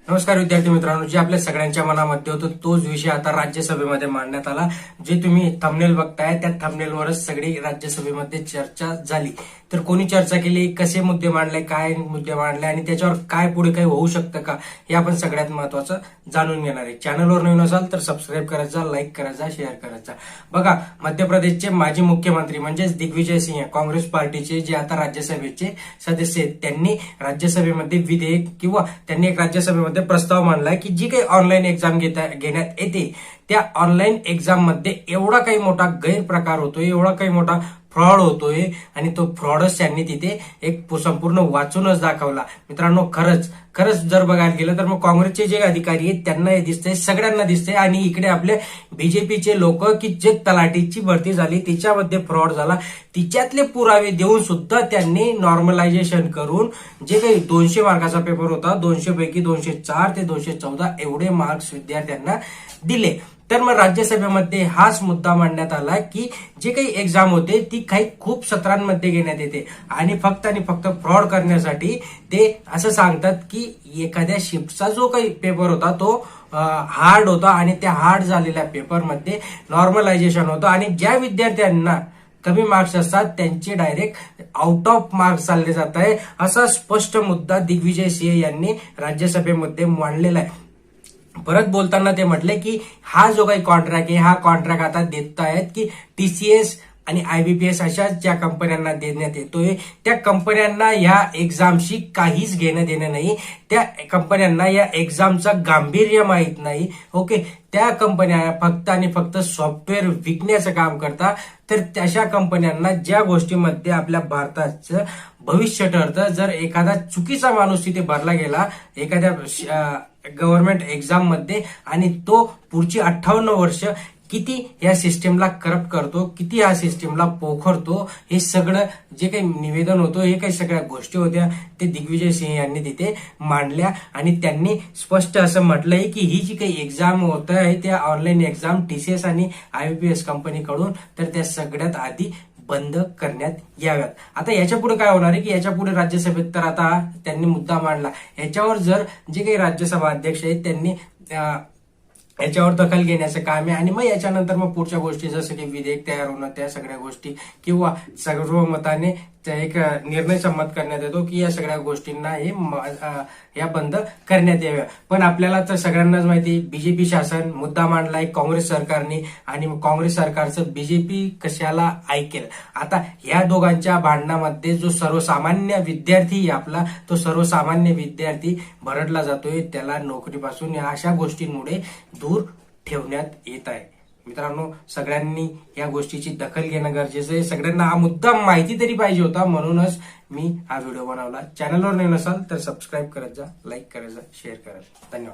नमस्कार विद्यार्थी मित्रांनो, जे आपल्या सगळ्यांच्या मनामध्ये होतं तोच विषय आता राज्यसभेमध्ये मांडण्यात आला। जे तुम्ही थंबनेल बघताय त्या थंबनेलवरच सगळी राज्यसभेमध्ये चर्चा झाली। तर कोणी चर्चा केली, कसे मुद्दे मांडले, काय मुद्दे मांडले आणि त्याच्यावर काय पुढे काही होऊ शकतं का, हे आपण सगळ्यात महत्वाचं जाणून घेणार आहे। चॅनलवर नवीन असाल तर सबस्क्राईब करायचा, लाईक करायचा, शेअर करायचा। बघा, मध्य प्रदेशचे माजी मुख्यमंत्री म्हणजेच दिग्विजय सिंह काँग्रेस पार्टीचे जे आता राज्यसभेचे सदस्य आहेत, त्यांनी राज्यसभेमध्ये विधेयक किंवा त्यांनी एक राज्यसभेमध्ये प्रस्ताव मांडलाय की जी काही ऑनलाईन एक्झाम घेण्यात येते त्या ऑनलाईन एक्झाम मध्ये एवढा काही मोठा गैरप्रकार होतोय, एवढा काही मोठा फ्रॉड होतोय आणि तो फ्रॉडच त्यांनी तिथे एक संपूर्ण वाचूनच दाखवला। मित्रांनो, खरंच जर बघायला गेलं तर मग काँग्रेसचे जे अधिकारी आहेत त्यांना हे दिसतंय, सगळ्यांना दिसतंय आणि इकडे आपले बीजेपीचे लोक की जे तलाठीची भरती झाली तिच्यामध्ये फ्रॉड झाला, तिच्यातले पुरावे देऊन सुद्धा त्यांनी नॉर्मलायझेशन करून जे काही 200 मार्काचा पेपर होता 200 पैकी 204 ते 214 एवढे मार्क्स विद्यार्थ्यांना दिले। तर मग राज्यसभेमध्ये हाच मुद्दा मांडण्यात आला की जे काही एक्झाम होते ती काही खूप सत्रांमध्ये घेण्यात येते आणि फक्त फ्रॉड करण्यासाठी ते असं सांगतात की एखाद्या शिफ्टचा जो काही पेपर होता तो हार्ड होता आणि त्या हार्ड झालेल्या पेपरमध्ये नॉर्मलायझेशन होतं आणि ज्या विद्यार्थ्यांना कमी मार्क्स असतात त्यांचे डायरेक्ट आउट ऑफ मार्क्स चालले जात आहे, असा स्पष्ट मुद्दा दिग्विजय सिंह यांनी राज्यसभेमध्ये मांडलेला आहे। परत बोलताना ते म्हटले की हा जो काही कॉन्ट्रॅक्ट आहे हा कॉन्ट्रॅक्ट आता देत आहेत की टीसीएस आणि आयबीपीएस अशा ज्या कंपन्यांना देण्यात येतोय त्या कंपन्यांना या एक्झामशी काहीच घेणं देणं नाही, त्या कंपन्यांना या एक्झामचं गांभीर्य माहीत नाही। ओके, त्या कंपन्या फक्त आणि फक्त सॉफ्टवेअर विकण्याचं काम करतात। तर तशा कंपन्यांना ज्या गोष्टीमध्ये आपल्या भारताचं भविष्य ठरतं, जर एखादा चुकीचा माणूस तिथे भरला गेला एखाद्या गव्हर्नमेंट एक्झाम मध्ये आणि तो पुढची 58 वर्ष किती या सिस्टीमला करप्ट करतो, किती या सिस्टीमला पोखरतो, हे सगळं जे काही निवेदन होतं, हे काही सगळ्या गोष्टी होत्या ते दिग्विजय सिंह यांनी तिथे मांडल्या आणि त्यांनी स्पष्ट असं म्हटलंय की ही जी काही एक्झाम होत आहे त्या ऑनलाईन एक्झाम टीसीएस आणि आयबीपीएस कंपनीकडून तर त्या सगळ्यात आधी बंद करण्यात याव्यात। आता याच्या पुढे काय होणार आहे की याच्या पुढे राज्यसभेत तर आता त्यांनी मुद्दा मांडला, याच्यावर जर जे काही राज्यसभा अध्यक्ष आहेत त्यांनी याच्यावर दखल घेण्याचं काम आहे आणि मग याच्यानंतर मग पुढच्या गोष्टी जसं की विधेयक तयार होणं, त्या सगळ्या गोष्टी किंवा सर्वमताने एक निर्णय संमत करण्यात येतो की या सगळ्या गोष्टींना या बंद करण्यात याव्या। पण आपल्याला तर सगळ्यांनाच माहिती बीजेपी शासन मुद्दा मांडलाय काँग्रेस सरकारने आणि काँग्रेस सरकारचं बीजेपी कशाला ऐकेल। आता या दोघांच्या भांडणामध्ये जो सर्वसामान्य विद्यार्थी आपला तो सर्वसामान्य विद्यार्थी भरडला जातोय, त्याला नोकरीपासून या अशा गोष्टींमुळे दूर ठेवण्यात येत आहे। मित्रांनो, सगळ्यांनी या गोष्टीची दखल घेणं गरजेचं आहे। सगळ्यांना हा मुद्दा माहिती तरी पाहिजे होता, म्हणूनच मी हा व्हिडिओ बनवला। चॅनलवर नवीन असाल तर सबस्क्राईब करत जा, लाईक करत जा, शेअर करत जा। धन्यवाद।